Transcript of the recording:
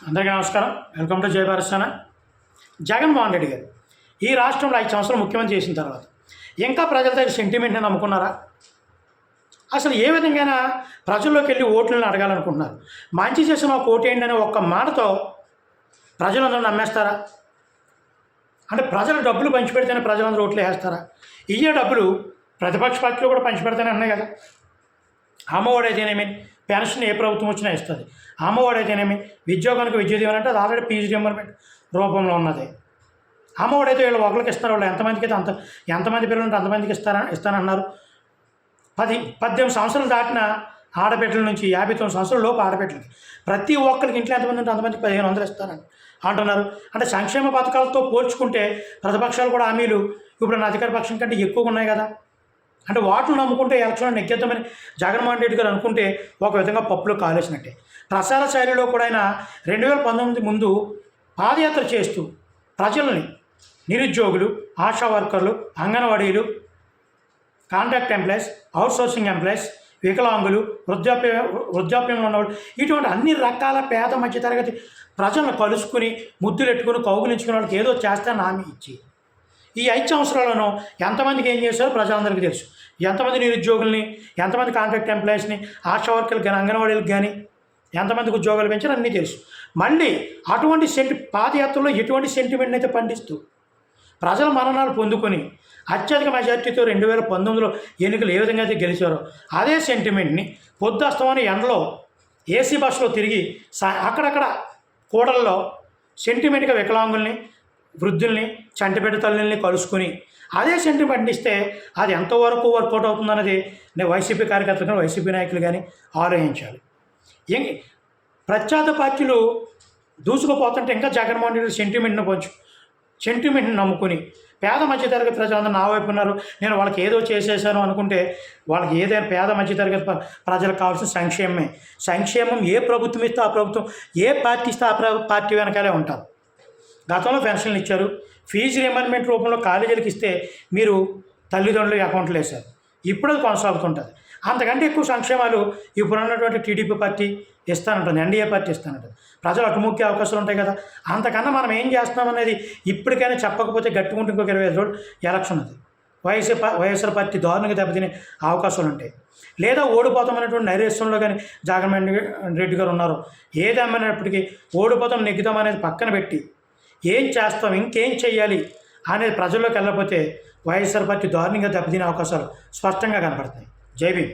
అందరికీ నమస్కారం. Welcome to జై భారత్ ఛానల్. జగన్మోహన్ రెడ్డి గారు ఈ రాష్ట్రంలో 5 సంవత్సరాలు ముఖ్యమంత్రి చేసిన తర్వాత ఇంకా ప్రజల దగ్గర సెంటిమెంట్ని నమ్ముకున్నారా? అసలు ఏ విధంగా ప్రజల్లోకి వెళ్ళి ఓట్లను అడగాలనుకుంటున్నారు? మంచి చేసిన ఒక ఓటేయండి అనే ఒక్క మాటతో ప్రజలందరూ నమ్మేస్తారా? అంటే ప్రజలు డబ్బులు పంచిపెడితేనే ప్రజలందరూ ఓట్లు వేస్తారా? ఇయ్యే డబ్బులు ప్రతిపక్ష పార్టీలు కూడా పంచిపెడితేనే అన్నాయి కదా. అమ్మఒడి అయితేనేమి, పెన్షన్ ఏ ప్రభుత్వం వచ్చినా ఇస్తుంది. అమ్మఒడి అయితేనేమి, విద్యోగానికి విద్యా దీవెన అంటే అది ఆల్రెడీ పీజీ రియంబర్మెంట్ రూపంలో ఉన్నది. అమ్మఒడి అయితే వీళ్ళు ఒకరికి ఇస్తారు, వాళ్ళు ఎంతమందికి అయితే ఎంతమంది పిల్లలు ఉంటే అంతమందికి ఇస్తానన్నారు. 18 సంవత్సరాలు దాటిన ఆడబిడ్డల నుంచి 59 సంవత్సరాల లోపు ఆడబిడ్డలకి ప్రతి ఒక్కరికి ఇంట్లో ఎంతమంది ఉంటే అంతమందికి 1500 ఇస్తారని అంటున్నారు. అంటే సంక్షేమ పథకాలతో పోల్చుకుంటే ప్రతిపక్షాలు కూడా హామీలు ఇప్పుడు నా అధికార పక్షం కంటే ఎక్కువగా ఉన్నాయి కదా. అంటే వాటిని నమ్ముకుంటే ఎలక్షన్లో నెగ్గేద్దామని జగన్మోహన్ రెడ్డి గారు అనుకుంటే ఒక విధంగా పప్పులో కాలేసినట్టే. ప్రసార శైలిలో కూడా ఆయన 2019 ముందు పాదయాత్ర చేస్తూ ప్రజల్ని, నిరుద్యోగులు, ఆశా వర్కర్లు, అంగన్వాడీలు, కాంట్రాక్ట్ ఎంప్లాయీస్, అవుట్సోర్సింగ్ ఎంప్లాయీస్, వికలాంగులు, వృద్ధాప్యంలో ఉన్నవాళ్ళు, ఇటువంటి అన్ని రకాల పేద మధ్యతరగతి ప్రజలను కలుసుకుని ముద్దులెట్టుకుని కౌగులించుకునే వాళ్ళకి ఏదో చేస్తానని హామీ ఇచ్చి ఈ 5 సంవత్సరాలను ఎంతమందికి ఏం చేశారో ప్రజలందరికీ తెలుసు. ఎంతమంది నిరుద్యోగుల్ని, ఎంతమంది కాంట్రాక్ట్ ఎంప్లాయీస్ని, ఆశా వర్కర్లకు కానీ, అంగన్వాడీలకు కానీ ఎంతమందికి ఉద్యోగాలు పెంచారో అన్నీ తెలుసు. మళ్ళీ అటువంటి పాదయాత్రలో ఎటువంటి సెంటిమెంట్ని అయితే పండిస్తూ ప్రజల మరణాలు పొందుకొని అత్యధిక మెజార్టీతో 2019లో ఎన్నికలు ఏ విధంగా అయితే గెలిచారో అదే సెంటిమెంట్ని పొద్దుస్తమని ఎండలో ఏసీ బస్సులో తిరిగి అక్కడక్కడ కూడల్లో సెంటిమెంట్గా వికలాంగుల్ని, వృద్ధుల్ని, చంటిబిడ్డ తల్లుల్ని కలుసుకుని అదే సెంటిమెంట్ ఇస్తే అది ఎంతవరకు వర్కౌట్ అవుతుందన్నది నేను వైసీపీ కార్యకర్తలు కానీ వైసీపీ నాయకులు కానీ ఆలోచించాలి. ప్రత్యర్థి పార్టీలు దూసుకుపోతుంటే ఇంకా జగన్మోహన్ రెడ్డి సెంటిమెంట్ని నమ్ముకుని పేద మధ్యతరగతి ప్రజలందరూ నా వైపు ఉన్నారు, నేను వాళ్ళకి ఏదో చేసేసాను అనుకుంటే వాళ్ళకి ఏదైనా పేద మధ్యతరగతి ప్రజలకు కావాల్సిన సంక్షేమం ఏ ప్రభుత్వం ఇస్తే ఆ ప్రభుత్వం, ఏ పార్టీ ఇస్తే ఆ పార్టీ వెనకాలే ఉంటారు. గతంలో పెన్షన్లు ఇచ్చారు, ఫీజు రియంబర్మెంట్ రూపంలో కాలేజీలకు ఇస్తే మీరు తల్లిదండ్రులు అకౌంట్లు వేశారు. ఇప్పుడు అది కొనసాగుతుంటుంది. అంతకంటే ఎక్కువ సంక్షేమాలు ఇప్పుడు ఉన్నటువంటి టీడీపీ పార్టీ ఇస్తానంటుంది, ఎన్డీఏ పార్టీ ఇస్తానంటుంది. ప్రజలు అటుముఖ్య అవకాశాలు ఉంటాయి కదా. అంతకన్నా మనం ఏం చేస్తున్నాం అనేది ఇప్పటికైనా చెప్పకపోతే గట్టుకుంటే ఇంకొక 25 రోజులు ఎలక్షన్ ఉంది. వైఎస్ఆర్ పార్టీ దారుణంగా దెబ్బతినే అవకాశాలు ఉంటాయి. లేదా ఓడిపోతామనేటువంటి నైరేశ్యంలో కానీ జగన్మోహన్ రెడ్డి గారు ఉన్నారు. ఏదేమైనప్పటికీ ఓడిపోతాం, నెగ్గుతాం అనేది పక్కన పెట్టి ఏం చేస్తాం, ఇంకేం చెయ్యాలి అనేది ప్రజల్లోకి వెళ్ళకపోతే వైఎస్ఆర్ పార్టీ దారుణంగా దెబ్బతినే అవకాశాలు స్పష్టంగా కనపడుతున్నాయి. జై భీమ్.